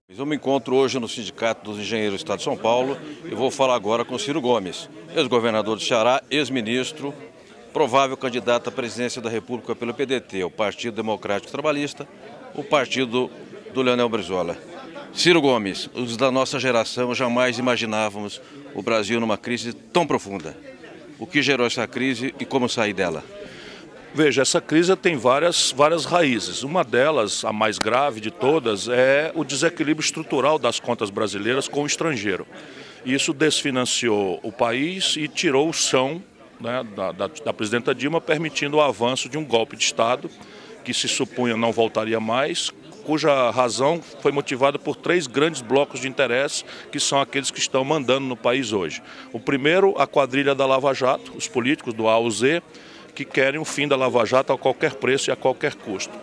Eu me encontro hoje no Sindicato dos Engenheiros do Estado de São Paulo e vou falar agora com Ciro Gomes, ex-governador do Ceará, ex-ministro, provável candidato à presidência da República pelo PDT, o Partido Democrático Trabalhista, o partido do Leonel Brizola. Ciro Gomes, os da nossa geração jamais imaginávamos o Brasil numa crise tão profunda. O que gerou essa crise e como sair dela? Veja, essa crise tem várias raízes. Uma delas, a mais grave de todas, é o desequilíbrio estrutural das contas brasileiras com o estrangeiro. Isso desfinanciou o país e tirou o chão, né, da presidenta Dilma, permitindo o avanço de um golpe de Estado que se supunha não voltaria mais, cuja razão foi motivada por 3 grandes blocos de interesse, que são aqueles que estão mandando no país hoje. O primeiro, a quadrilha da Lava Jato, os políticos do A ao Z, que querem o fim da Lava Jato a qualquer preço e a qualquer custo.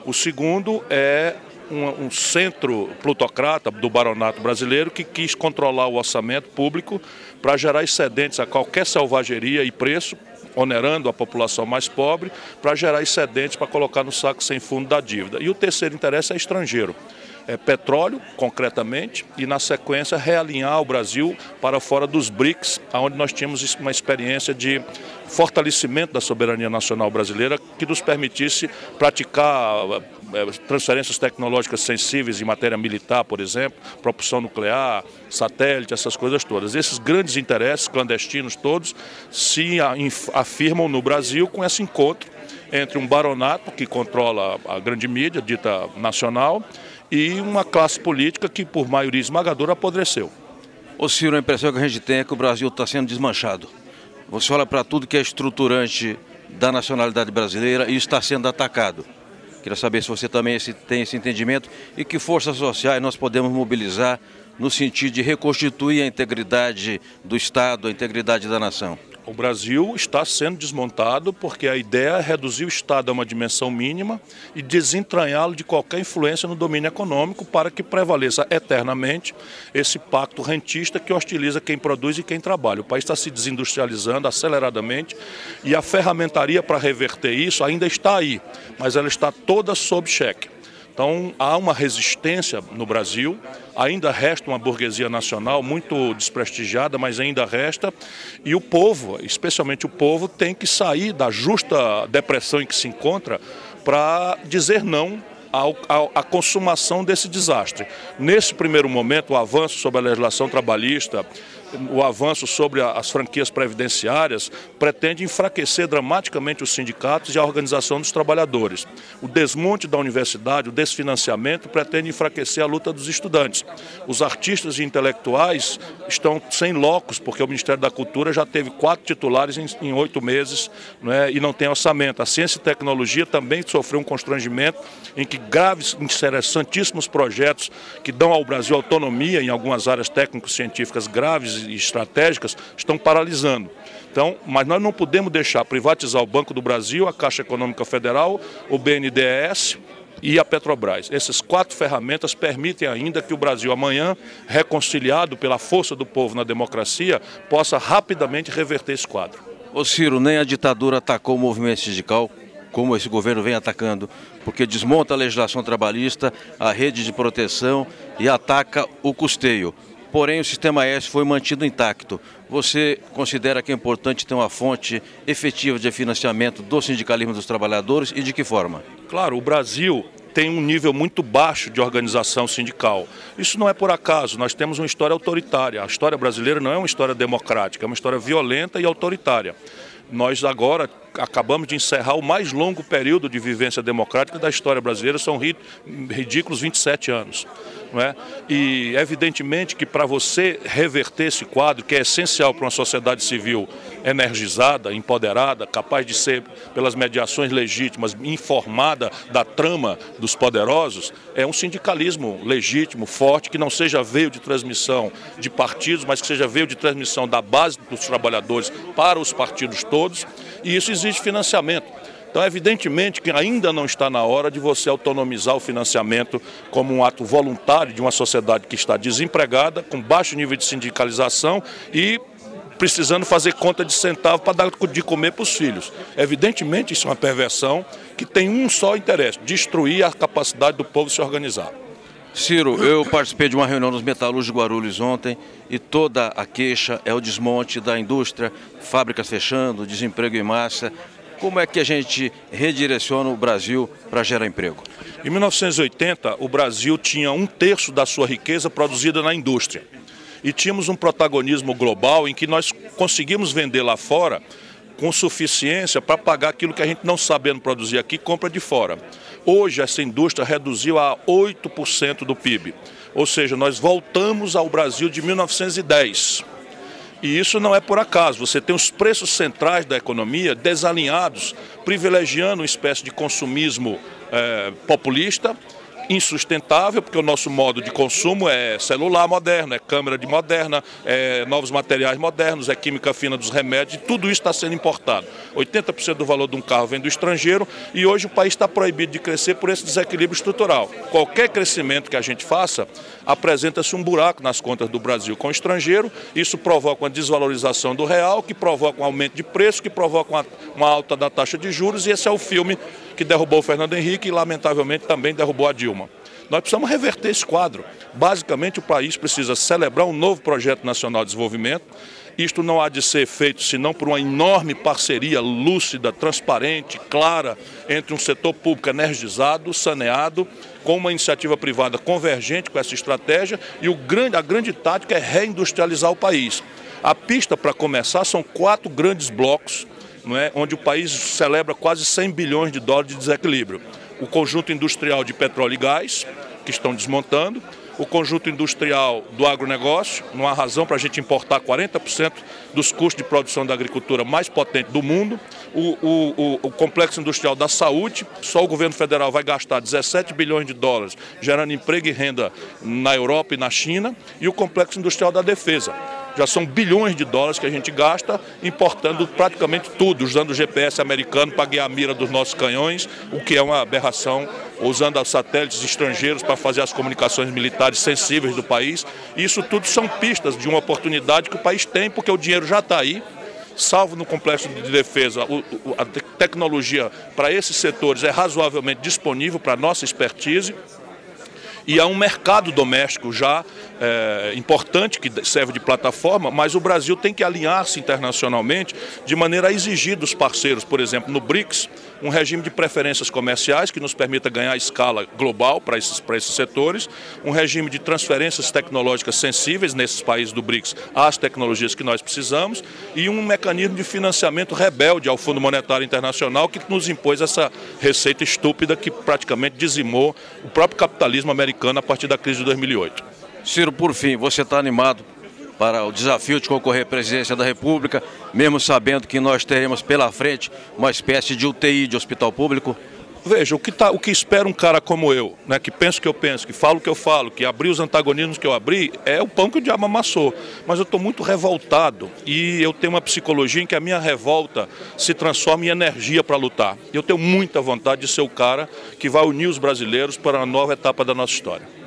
O segundo é um centro plutocrata do baronato brasileiro que quis controlar o orçamento público para gerar excedentes a qualquer selvageria e preço, onerando a população mais pobre, para gerar excedentes para colocar no saco sem fundo da dívida. E o terceiro interesse é estrangeiro. É petróleo, concretamente, e na sequência realinhar o Brasil para fora dos BRICS, onde nós tínhamos uma experiência de fortalecimento da soberania nacional brasileira que nos permitisse praticar transferências tecnológicas sensíveis em matéria militar, por exemplo, propulsão nuclear, satélite, essas coisas todas. Esses grandes interesses clandestinos todos se afirmam no Brasil com esse encontro entre um baronato que controla a grande mídia, dita nacional, e uma classe política que, por maioria esmagadora, apodreceu. Ô Ciro, a impressão que a gente tem é que o Brasil está sendo desmanchado. Você olha para tudo que é estruturante da nacionalidade brasileira e está sendo atacado. Queria saber se você também tem esse entendimento e que forças sociais nós podemos mobilizar no sentido de reconstituir a integridade do Estado, a integridade da nação. O Brasil está sendo desmontado porque a ideia é reduzir o Estado a uma dimensão mínima e desentranhá-lo de qualquer influência no domínio econômico para que prevaleça eternamente esse pacto rentista que hostiliza quem produz e quem trabalha. O país está se desindustrializando aceleradamente e a ferramentaria para reverter isso ainda está aí, mas ela está toda sob cheque. Então, há uma resistência no Brasil, ainda resta uma burguesia nacional muito desprestigiada, mas ainda resta, e o povo, especialmente o povo, tem que sair da justa depressão em que se encontra para dizer não à consumação desse desastre. Nesse primeiro momento, o avanço sobre a legislação trabalhista, o avanço sobre as franquias previdenciárias pretende enfraquecer dramaticamente os sindicatos e a organização dos trabalhadores. O desmonte da universidade, o desfinanciamento pretende enfraquecer a luta dos estudantes. Os artistas e intelectuais estão sem locos, porque o Ministério da Cultura já teve 4 titulares em 8 meses, né, e não tem orçamento. A ciência e tecnologia também sofreu um constrangimento em que graves, interessantíssimos projetos que dão ao Brasil autonomia em algumas áreas técnico-científicas graves e estratégicas estão paralisando. Então, mas nós não podemos deixar privatizar o Banco do Brasil, a Caixa Econômica Federal, o BNDES e a Petrobras. Essas 4 ferramentas permitem ainda que o Brasil amanhã, reconciliado pela força do povo na democracia, possa rapidamente reverter esse quadro. Ô Ciro, nem a ditadura atacou o movimento sindical como esse governo vem atacando, porque desmonta a legislação trabalhista, a rede de proteção e ataca o custeio. Porém, o sistema S foi mantido intacto. Você considera que é importante ter uma fonte efetiva de financiamento do sindicalismo dos trabalhadores e de que forma? Claro, o Brasil tem um nível muito baixo de organização sindical. Isso não é por acaso, nós temos uma história autoritária. A história brasileira não é uma história democrática, é uma história violenta e autoritária. Nós agora acabamos de encerrar o mais longo período de vivência democrática da história brasileira, são ridículos 27 anos. Não é? E evidentemente que para você reverter esse quadro, que é essencial para uma sociedade civil energizada, empoderada, capaz de ser, pelas mediações legítimas, informada da trama dos poderosos, é um sindicalismo legítimo, forte, que não seja veio de transmissão de partidos, mas que seja veio de transmissão da base dos trabalhadores para os partidos todos, e isso exige financiamento. Então, evidentemente que ainda não está na hora de você autonomizar o financiamento como um ato voluntário de uma sociedade que está desempregada, com baixo nível de sindicalização e precisando fazer conta de centavo para dar de comer para os filhos. Evidentemente, isso é uma perversão que tem um só interesse: destruir a capacidade do povo se organizar. Ciro, eu participei de uma reunião dos metalúrgicos de Guarulhos ontem e toda a queixa é o desmonte da indústria, fábricas fechando, desemprego em massa. Como é que a gente redireciona o Brasil para gerar emprego? Em 1980, o Brasil tinha 1/3 da sua riqueza produzida na indústria. E tínhamos um protagonismo global em que nós conseguimos vender lá fora com suficiência para pagar aquilo que a gente não sabendo produzir aqui, compra de fora. Hoje essa indústria reduziu a 8% do PIB, ou seja, nós voltamos ao Brasil de 1910. E isso não é por acaso, você tem os preços centrais da economia desalinhados, privilegiando uma espécie de consumismo populista, insustentável, porque o nosso modo de consumo é celular moderno, é câmera de moderna, é novos materiais modernos, é química fina dos remédios, e tudo isso está sendo importado. 80% do valor de um carro vem do estrangeiro e hoje o país está proibido de crescer por esse desequilíbrio estrutural. Qualquer crescimento que a gente faça, apresenta-se um buraco nas contas do Brasil com o estrangeiro, isso provoca uma desvalorização do real, que provoca um aumento de preço, que provoca uma alta da taxa de juros, e esse é o filme que derrubou o Fernando Henrique e, lamentavelmente, também derrubou a Dilma. Nós precisamos reverter esse quadro. Basicamente, o país precisa celebrar um novo projeto nacional de desenvolvimento. Isto não há de ser feito senão por uma enorme parceria lúcida, transparente, clara, entre um setor público energizado, saneado, com uma iniciativa privada convergente com essa estratégia, e a grande tática é reindustrializar o país. A pista, para começar, são 4 grandes blocos, onde o país celebra quase 100 bilhões de dólares de desequilíbrio. O conjunto industrial de petróleo e gás, que estão desmontando, o conjunto industrial do agronegócio, não há razão para a gente importar 40% dos custos de produção da agricultura mais potente do mundo, o complexo industrial da saúde, só o governo federal vai gastar 17 bilhões de dólares gerando emprego e renda na Europa e na China, e o complexo industrial da defesa. Já são bilhões de dólares que a gente gasta importando praticamente tudo, usando o GPS americano para guiar a mira dos nossos canhões, o que é uma aberração, usando os satélites estrangeiros para fazer as comunicações militares sensíveis do país. Isso tudo são pistas de uma oportunidade que o país tem, porque o dinheiro já está aí, salvo no complexo de defesa, a tecnologia para esses setores é razoavelmente disponível para a nossa expertise. E há um mercado doméstico já importante que serve de plataforma, mas o Brasil tem que alinhar-se internacionalmente de maneira a exigir dos parceiros, por exemplo, no BRICS, um regime de preferências comerciais que nos permita ganhar escala global para esses setores, um regime de transferências tecnológicas sensíveis nesses países do BRICS às tecnologias que nós precisamos, e um mecanismo de financiamento rebelde ao Fundo Monetário Internacional, que nos impôs essa receita estúpida que praticamente dizimou o próprio capitalismo americano a partir da crise de 2008. Ciro, por fim, você está animado para o desafio de concorrer à presidência da República, mesmo sabendo que nós teremos pela frente uma espécie de UTI de hospital público? Veja, o que espera um cara como eu, que pensa o que eu penso, que fala o que eu falo, que abriu os antagonismos que eu abri, é o pão que o diabo amassou. Mas eu estou muito revoltado e eu tenho uma psicologia em que a minha revolta se transforma em energia para lutar. Eu tenho muita vontade de ser o cara que vai unir os brasileiros para uma nova etapa da nossa história.